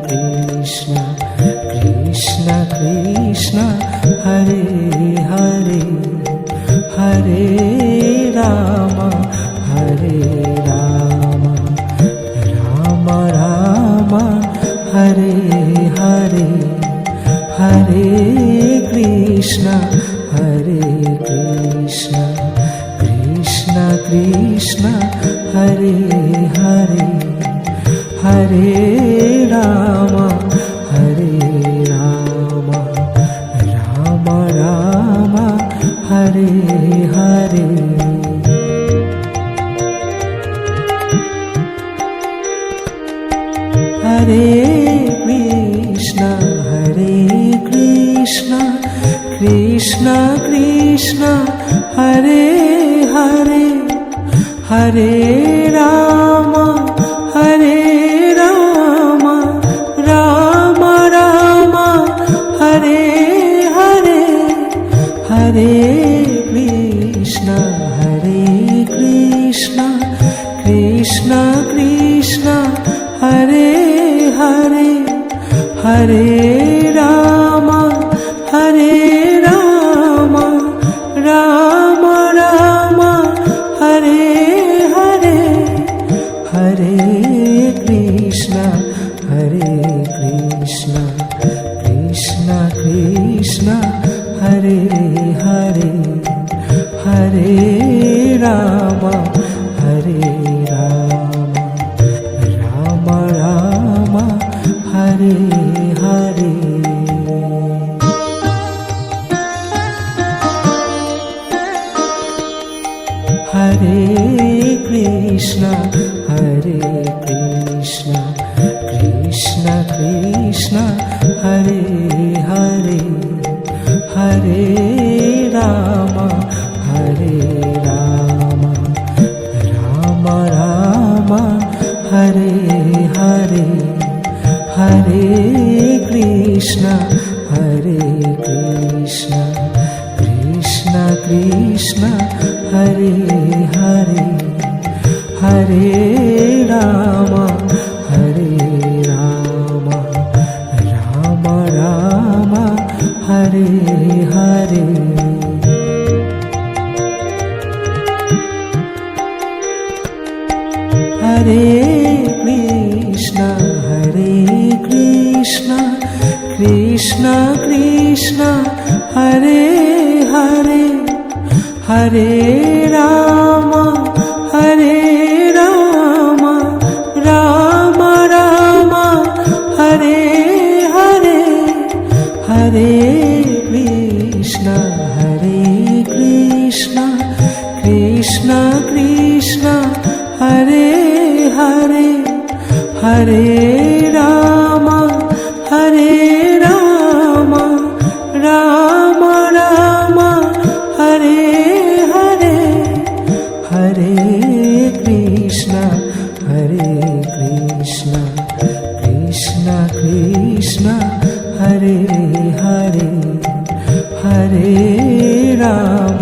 Krishna Krishna Krishna Hare Hare Hare Ram Ram Ram Hare Hare Hare Krishna Krishna Krishna Hare Hare Hare Ram Ram Ram Hare Hare Hare Krishna Krishna Krishna Hare Hare Hare Ram Ram Ram Hare Hare Hare Krishna Krishna Krishna Hare Hare Hare Ram Ram Ram Hare Hare Hare Krishna Krishna Krishna Hare Hare Hare Ram Ram Ram Hare Hare Hare Krishna Krishna Krishna Hare Hare Hare Ram Ram Ram Hare Hare Hare Krishna Krishna Krishna Hare Hare Hare Ram Ram Ram Hare Hare Hare Krishna Krishna Krishna Hare Hare Hare Ram Ram Ram Hare Hare Hare Krishna Krishna Krishna Hare Hare Hare Ram Ram Ram Hare Hare Hare Krishna Krishna Krishna Hare Hare Hare Ram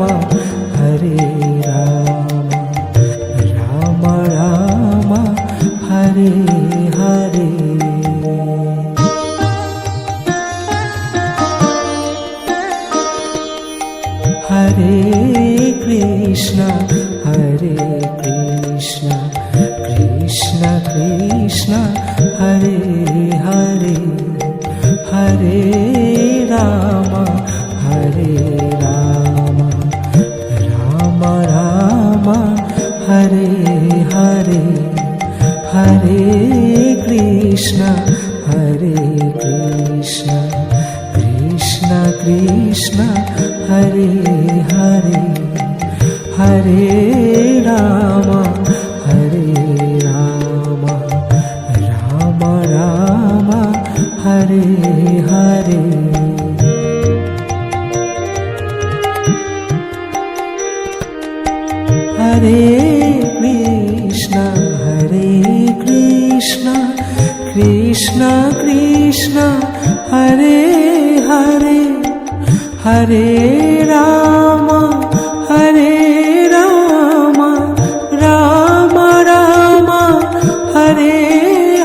Ram Ram Hare Hare Hare Krishna Krishna Krishna Hare Hare Hare Ram Ram Ram Hare Hare Hare Krishna Krishna Krishna Hare Hare Hare Ram Ram Ram Hare Hare Hare Krishna Krishna Krishna Hare Hare Hare Ram Ram Ram Hare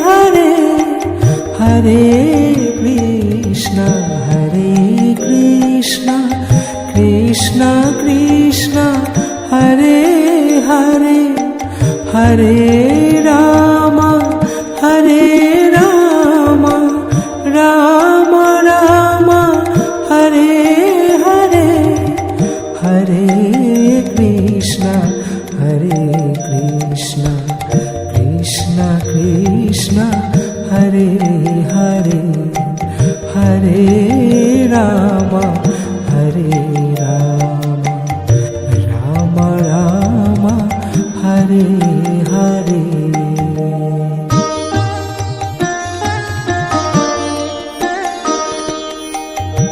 Hare Hare Krishna, Krishna Krishna, Hare Hare, Hare Rama, Rama Rama, Hare Hare, Hare Krishna, Krishna Krishna, Hare Hare, Hare Rama, Rama Rama, Hare Hare.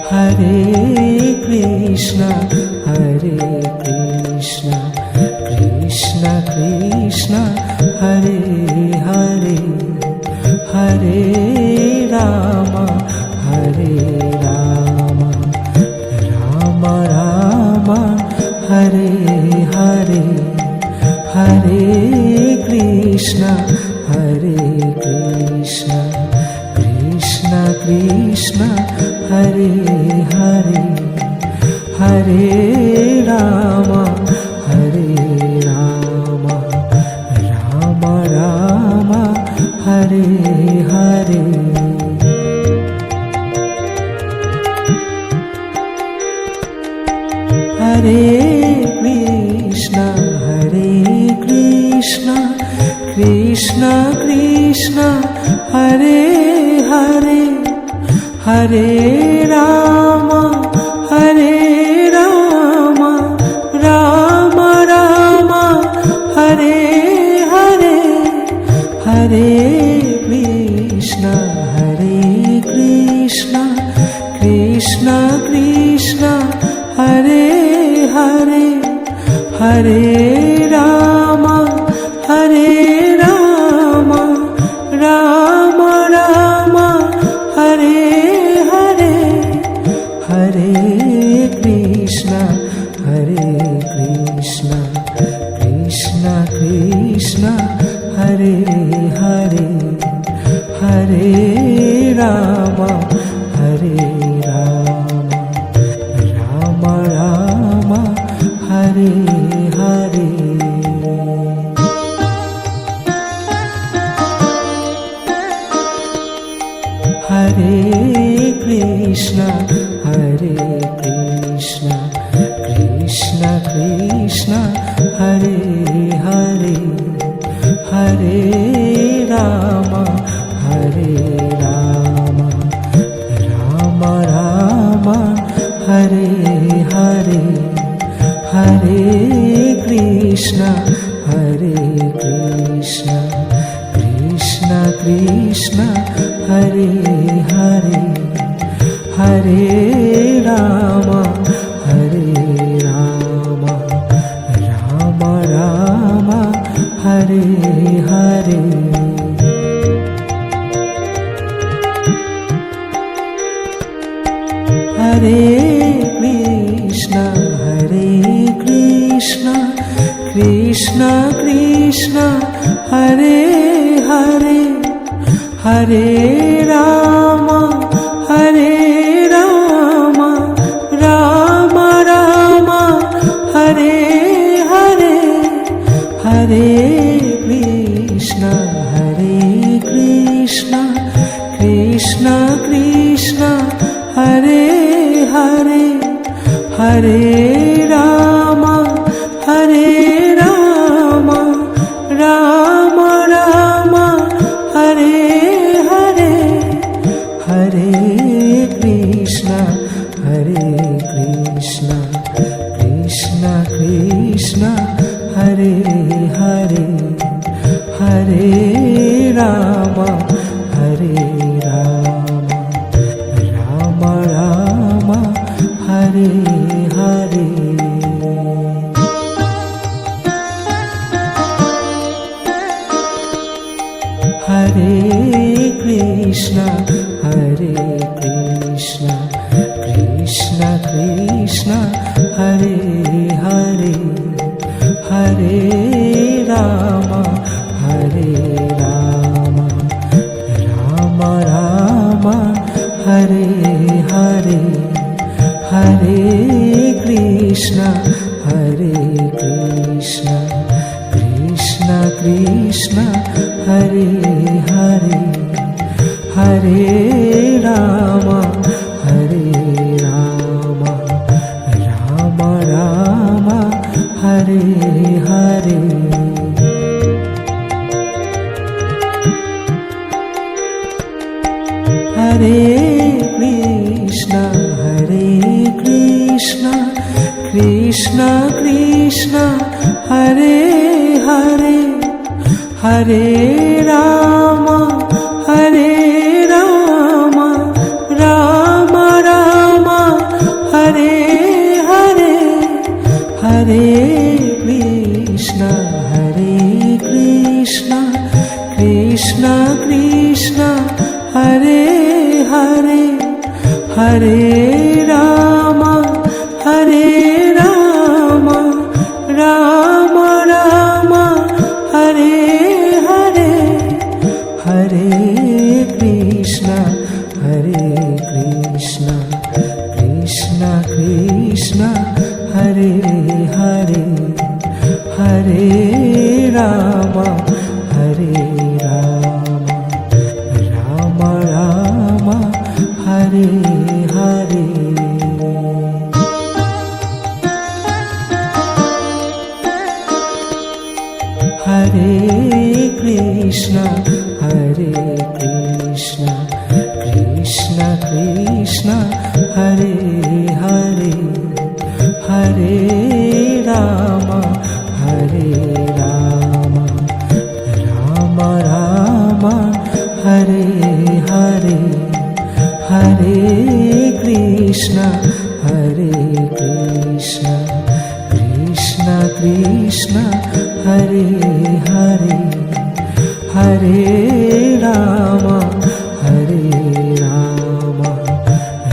Hare Krishna, Krishna Krishna, Hare Hare, Hare Rama, Rama Rama, Hare Hare, Hare Krishna, Krishna Krishna, Hare Hare, Hare Rama, Rama Rama, Hare Hare. Hare Krishna, Krishna Krishna, Hare Hare, Hare Rama, Rama Rama, Hare Hare, Hare Krishna, Krishna Krishna, Hare Hare, Hare Rama, Rama Rama, Hare Hare, Hare Krishna, Krishna Krishna, Hare Hare, Hare Rama, Rama Rama, Hare Hare. Hare Krishna, Krishna Krishna, Hare Hare, Hare Rama, Rama Rama, Hare Hare, Hare Krishna, Krishna Krishna, Hare Hare, Hare Rama, Rama Rama, Hare Hare. Hare Krishna, Krishna Krishna, Hare Hare, Hare Rama, Rama Rama, Hare Hare, Hare Krishna, Krishna Krishna, Hare Hare, Hare Rama, Rama Rama, Hare Hare, Hare Krishna, Krishna Krishna, Hare Hare, Hare Rama, Rama Rama, Hare Hare. Hare Krishna, Krishna Krishna, Hare Hare, Hare Rama, Rama Rama, Ram Hare Ram Ram Ram Hare Hare Hare Krishna Krishna Krishna Hare Hare Hare Ram Ram Ram Ram Hare Hare Hare Krishna Krishna Krishna Krishna Hare Hare Hare Ram Ram Ram Ram Hare Hare Hare Krishna Krishna Krishna Krishna Hare Hare Hare Ram Ram Ram Ram Hare Hare Hare Krishna Krishna Krishna Krishna Hare Hare Hare Ram Ram Ram Ram Hare Hare Hare Krishna Krishna Krishna Krishna Hare Hare Hare Ram Ram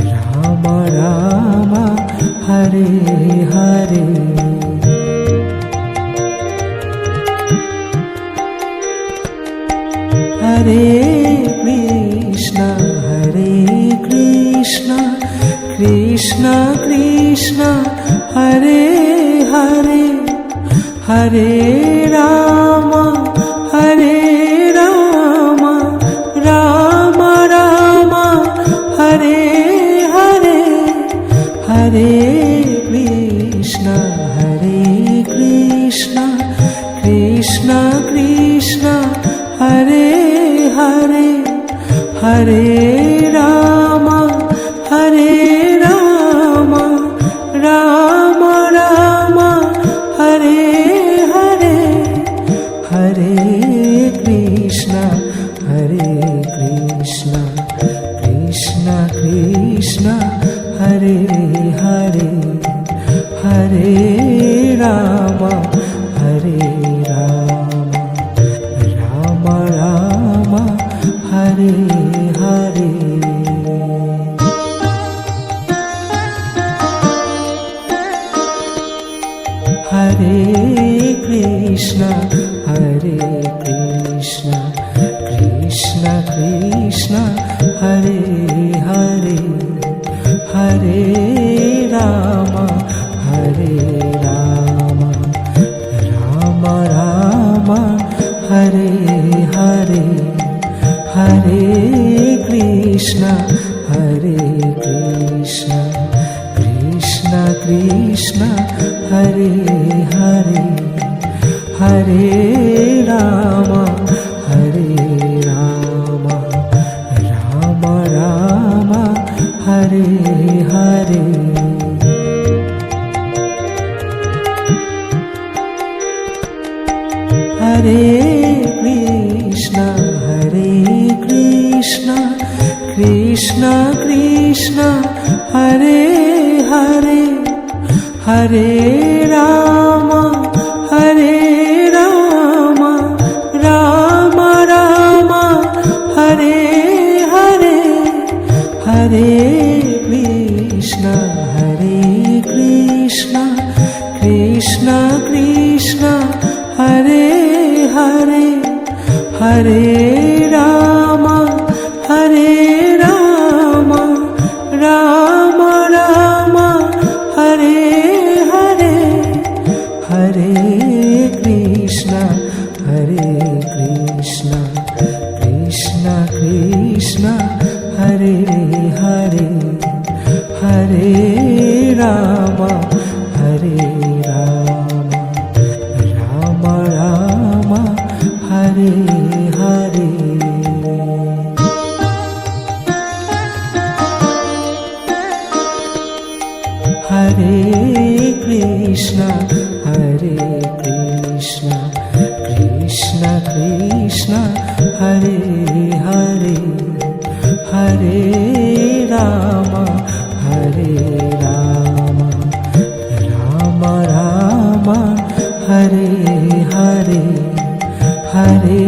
Ram Ram Hare Hare Hare Krishna Krishna Krishna Hare Hare Hare Ram Ram Ram Ram Hare Hare Hare Krishna Krishna Krishna Krishna Hare Hare Hare Ram Ram Ram Ram Hare Hare Hare Krishna Krishna Krishna Krishna Hare Hare Hare Ram Ram Ram Ram Hare Hare Hare Krishna Krishna Krishna Krishna Hare Hare Hare Ram Ram Ram Ram Hare Hare Hare Krishna Krishna Krishna Krishna Hare Hare Hare Ram Ram Ram Ram Hare Hare Hare Krishna Krishna Krishna Krishna Hare Hare Hare Ram Ram Ram Ram Hare Hare Hare Krishna Krishna Krishna Krishna Hare Hare Hare Ram Ram Ram Ram Hare Hare Hare Krishna Krishna Krishna Krishna Hare Hare Hare Ram Hare Ram Ram Ram Hare Hare Hare Krishna Krishna Krishna Hare Hare Hare Ram Ram Ram Hare Hare Hare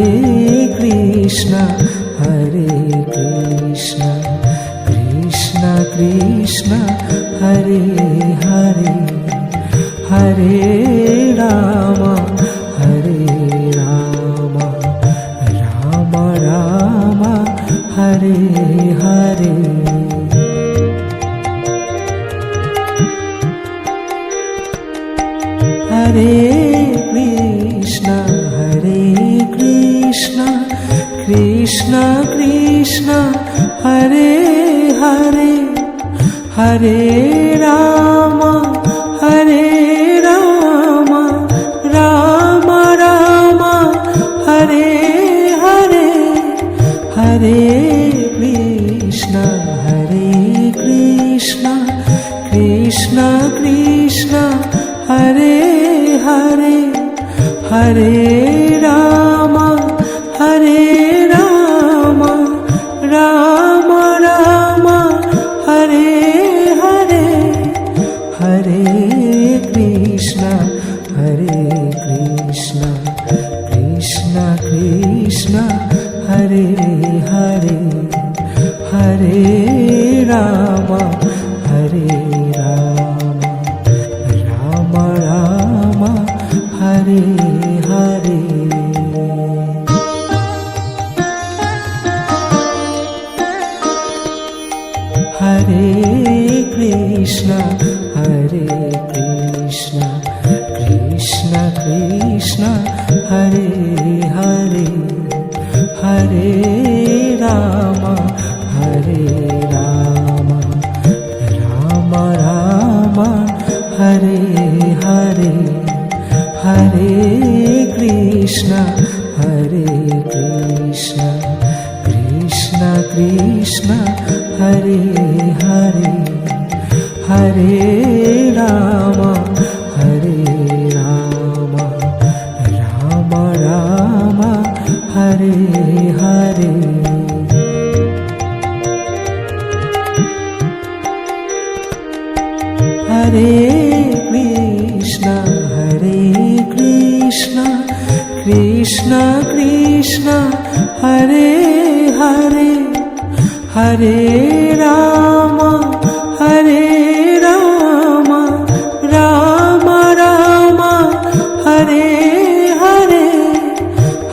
Krishna Krishna Krishna Hare Hare Hare Ram Ram Ram Hare Hare Hare Krishna Krishna Krishna Hare Hare Hare Ram Ram Ram Hare Hare Hare Krishna Krishna Krishna Hare Hare Hare Ram Ram Ram Hare Hare Hare Krishna Krishna Krishna Hare Hare Hare Ram Ram Ram Hare Hare Hare Krishna Krishna Krishna Hare Hare Hare Ram Ram Ram Hare Hare Hare Krishna Krishna Krishna Hare Hare Hare Ram Ram Ram Hare Hare Hare Krishna Krishna Krishna Hare Hare Hare Ram Ram Ram Hare Hare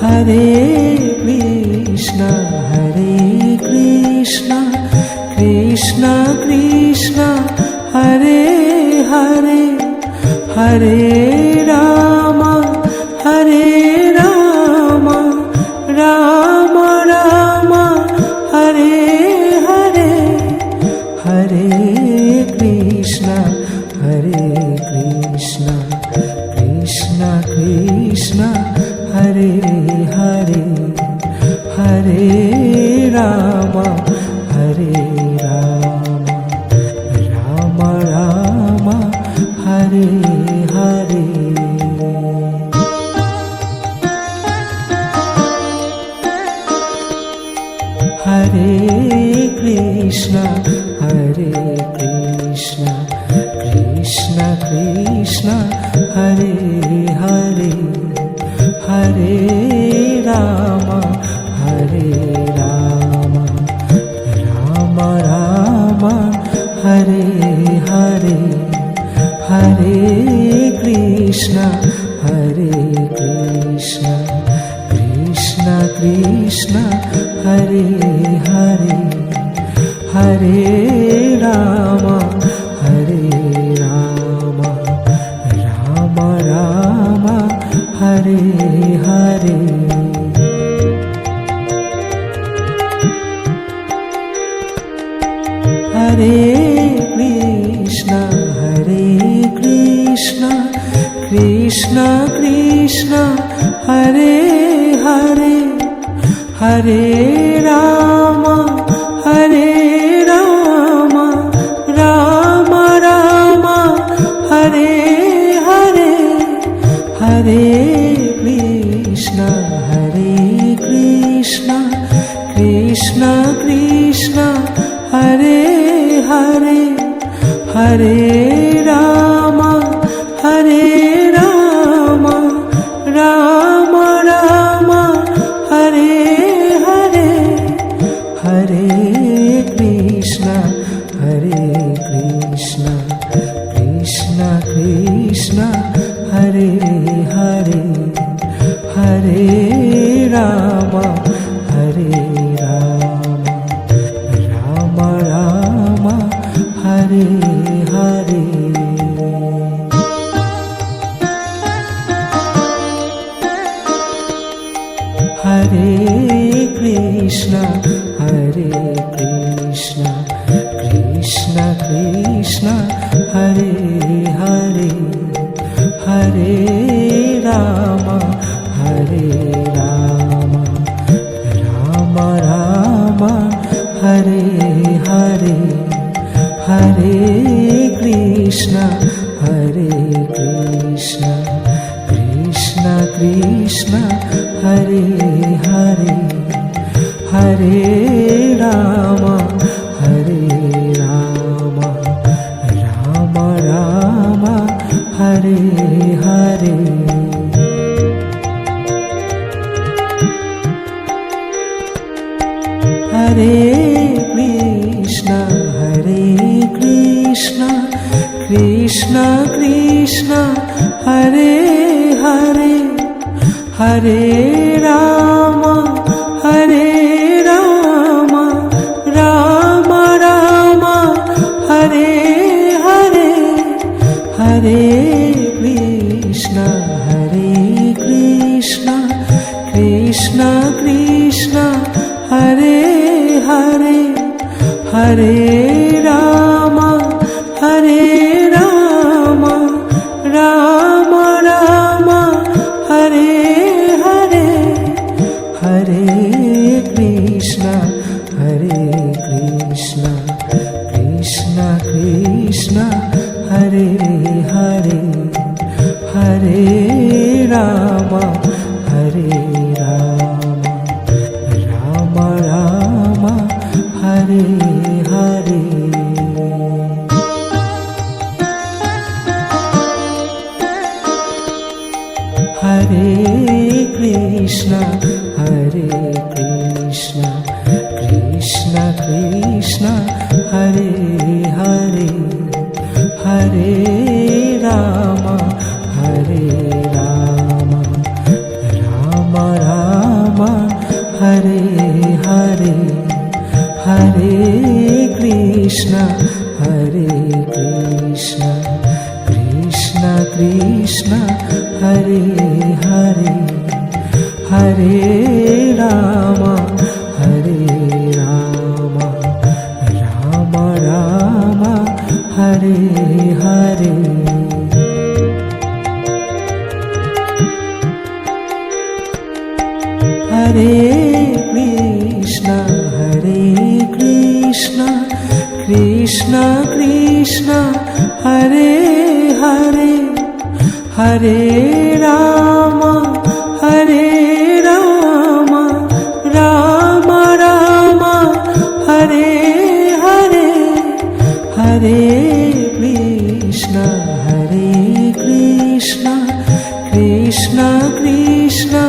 Hare Krishna Krishna Krishna Hare Hare Hare Ram Ram Hare Hare Hare Krishna Krishna Krishna Hare Hare Hare Ram Ram Ram Hare Hare Hare Krishna Krishna Krishna Hare Hare Hare Ram Ram Ram Hare Hare Hare Krishna Krishna Krishna Hare Hare Hare Ram Ram Ram Hare Hare Hare Krishna, Krishna Krishna, Hare Hare, Hare Rama, Rama Rama, Hare Hare, Hare Krishna, Krishna Krishna, Hare Hare, Hare Rama, Rama Rama, Hare Hare, Hare Krishna, Krishna Krishna, Hare Hare, Hare Rama, Rama Rama, Hare Hare. Hare Krishna, Krishna Krishna, Hare Hare, Hare Rama, Rama Rama, Hare Hare, Hare Krishna, Krishna Krishna, Hare Hare, Hare Rama, Rama Rama, Hare Hare. Hare Krishna, Krishna Krishna, Hare Hare, Hare Rama, Rama Rama, Hare Hare, Hare Krishna, Krishna Krishna, Hare Hare, Hare Rama, Rama Rama, Hare Hare, Hare Krishna, Krishna Krishna, Hare Hare, Hare Rama, Rama Rama, Hare Hare. Hare Krishna, Krishna Krishna, Hare Hare, Hare Rama, Rama Rama, Hare Hare, Hare Krishna, Krishna Krishna, Hare Hare, Hare Rama, Rama Rama, Hare Hare. Hare Krishna, Krishna Krishna, Hare Hare, Hare Rama, Rama Rama, Hare Hare, Hare Krishna, Krishna Krishna,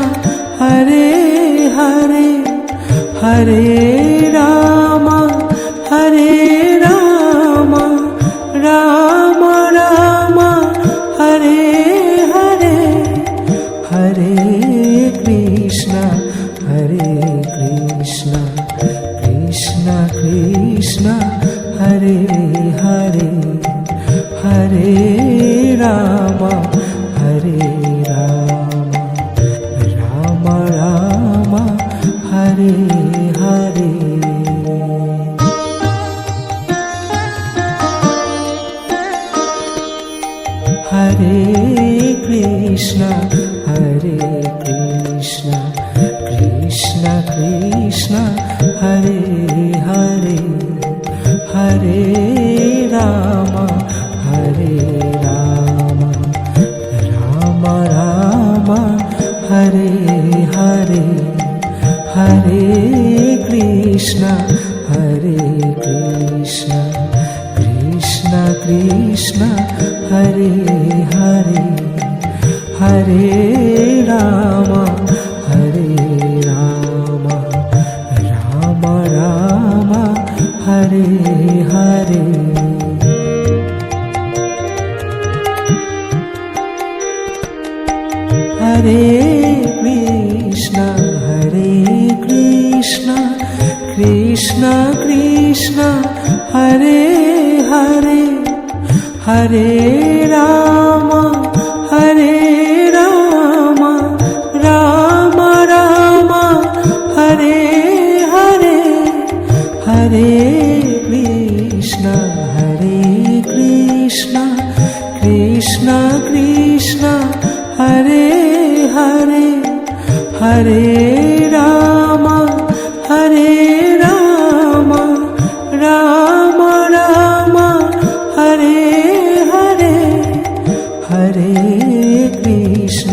Hare Hare, Hare Rama, Rama Rama, Hare Hare, Hare Krishna, Krishna Krishna, Hare Hare, Hare Rama, Rama Rama, Hare Hare. Krishna Hare Krishna Krishna Krishna Hare Hare Hare Ram Hare Ram Ram Ram Hare Hare Hare Krishna Hare Krishna Krishna Krishna Hare Hare Hare Ram Hare Ram Ram Ram Hare Hare Hare Krishna Krishna Krishna Hare Hare Hare Ram Ram Ram Hare Hare Hare Krishna Krishna Krishna Hare Hare Hare Ram Ram Ram Hare Hare Hare Krishna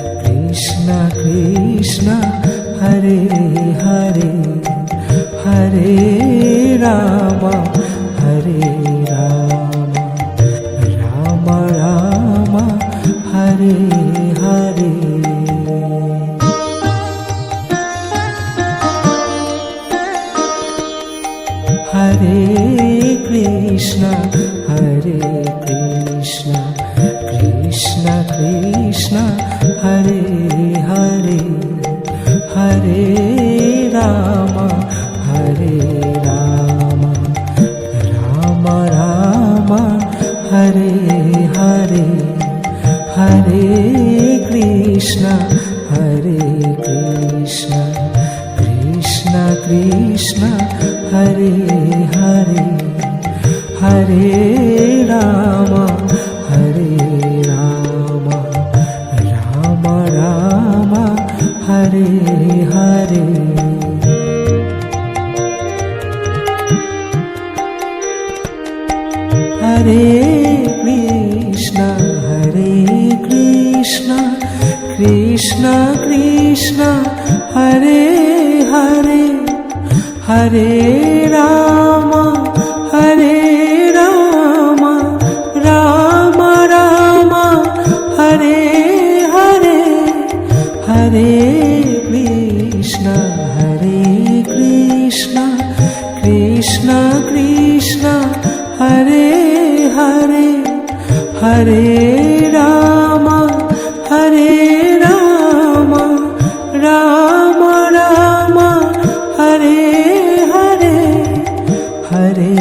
Krishna Krishna Hare Hare Hare Ram Ram Ram Hare Hare Hare Krishna Krishna Krishna Hare Hare Hare Ram Ram Ram Hare Hare Hare Krishna Krishna Krishna Hare Hare Hare Ram Ram Ram Hare Hare Hare Krishna Krishna Krishna Hare Hare Hare Ram Ram Ram Hare Hare Hare Krishna Krishna Krishna Hare Hare Hare Ram Ram Ram Hare Hare Hare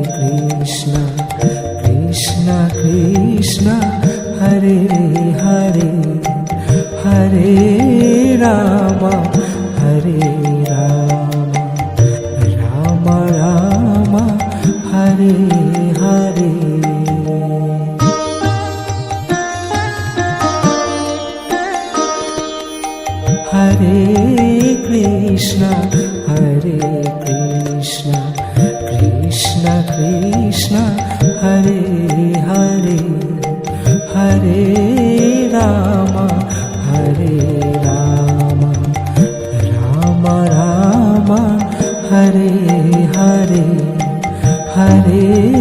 Krishna Krishna Krishna Hare Hare Hare Ram Ram Ram Hare Hare Hare Krishna Krishna Krishna Hare Hare Hare Ram Ram Ram Hare Hare Hare